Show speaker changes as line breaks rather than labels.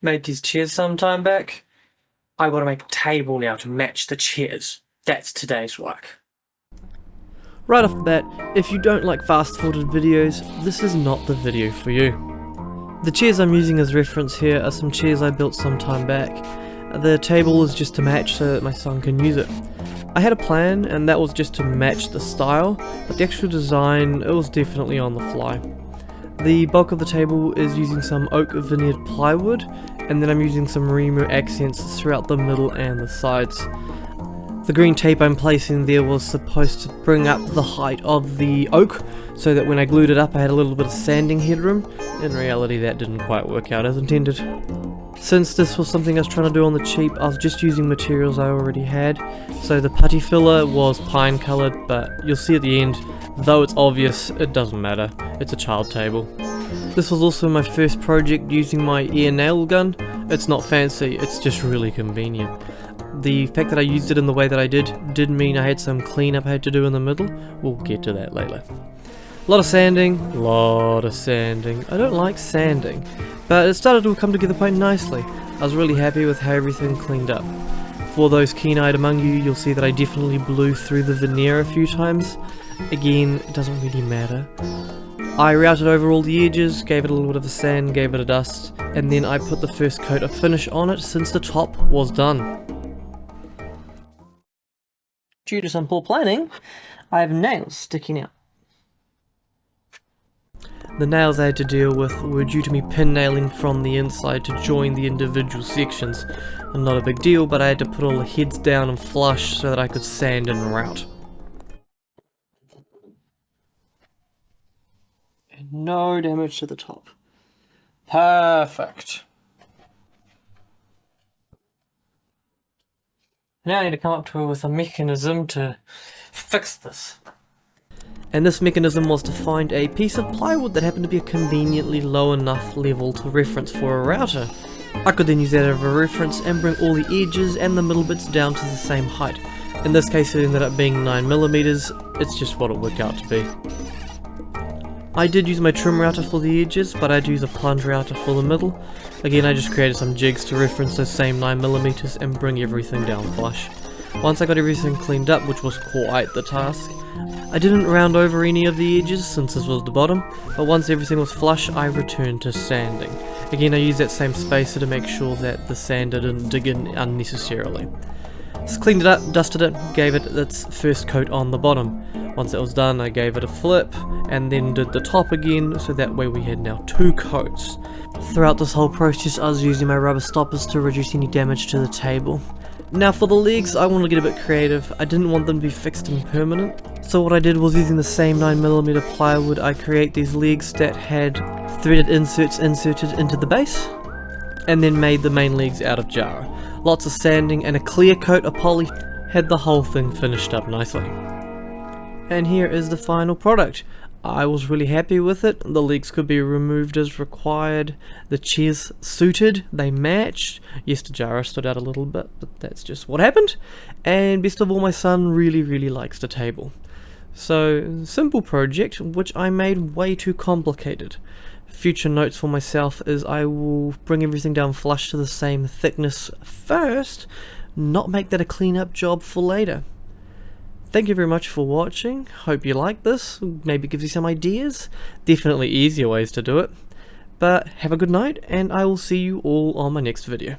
Made these chairs some time back. I want to make a table now to match the chairs. That's today's work.
Right off the bat, if you don't like fast forwarded videos, this is not the video for you. The chairs I'm using as reference here are some chairs I built some time back. The table is just to match so that my son can use it. I had a plan and that was just to match the style, but the actual design, it was definitely on the fly. The bulk of the table is using some oak veneered plywood, and then I'm using some Remo accents throughout the middle and the sides. The green tape I'm placing there was supposed to bring up the height of the oak, so that when I glued it up I had a little bit of sanding headroom. In reality that didn't quite work out as intended. Since this was something I was trying to do on the cheap, I was just using materials I already had. So the putty filler was pine coloured, but you'll see at the end, though it's obvious, it doesn't matter. It's a child table. This was also my first project using my ear nail gun. It's not fancy, it's just really convenient. The fact that I used it in the way that I did mean I had some cleanup I had to do in the middle. We'll get to that later. A lot of sanding. I don't like sanding, but it started to come together quite nicely. I was really happy with how everything cleaned up. For those keen-eyed among you, you'll see that I definitely blew through the veneer a few times. Again, it doesn't really matter. I routed over all the edges, gave it a little bit of a sand, gave it a dust, and then I put the first coat of finish on it since the top was done. Due to some poor planning, I have nails sticking out. The nails I had to deal with were due to me pin nailing from the inside to join the individual sections. Not a big deal, but I had to put all the heads down and flush so that I could sand and route. And no damage to the top. Perfect. Now I need to come up with a mechanism to fix this. And this mechanism was to find a piece of plywood that happened to be a conveniently low enough level to reference for a router. I could then use that as a reference and bring all the edges and the middle bits down to the same height. In this case it ended up being 9mm, it's just what it worked out to be. I did use my trim router for the edges, but I had to use a plunge router for the middle. Again, I just created some jigs to reference those same 9mm and bring everything down flush. Once I got everything cleaned up, which was quite the task, I didn't round over any of the edges since this was the bottom, but once everything was flush, I returned to sanding. Again, I used that same spacer to make sure that the sander didn't dig in unnecessarily. Just cleaned it up, dusted it, gave it its first coat on the bottom. Once that was done, I gave it a flip, and then did the top again, so that way we had now 2 coats. Throughout this whole process, I was using my rubber stoppers to reduce any damage to the table. Now for the legs, I wanted to get a bit creative. I didn't want them to be fixed and permanent. So what I did was, using the same 9mm plywood, I create these legs that had threaded inserts inserted into the base, and then made the main legs out of jarrah. Lots of sanding and a clear coat of poly had the whole thing finished up nicely. And here is the final product. I was really happy with it. The legs could be removed as required. The chairs suited, they matched. Yes, the jarrah stood out a little bit, but that's just what happened. And best of all, my son really likes the table. So, simple project, which I made way too complicated. Future notes for myself is I will bring everything down flush to the same thickness first, not make that a cleanup job for later. Thank you very much for watching. Hope you like this. Maybe it gives you some ideas. Definitely easier ways to do it. But have a good night, and I will see you all on my next video.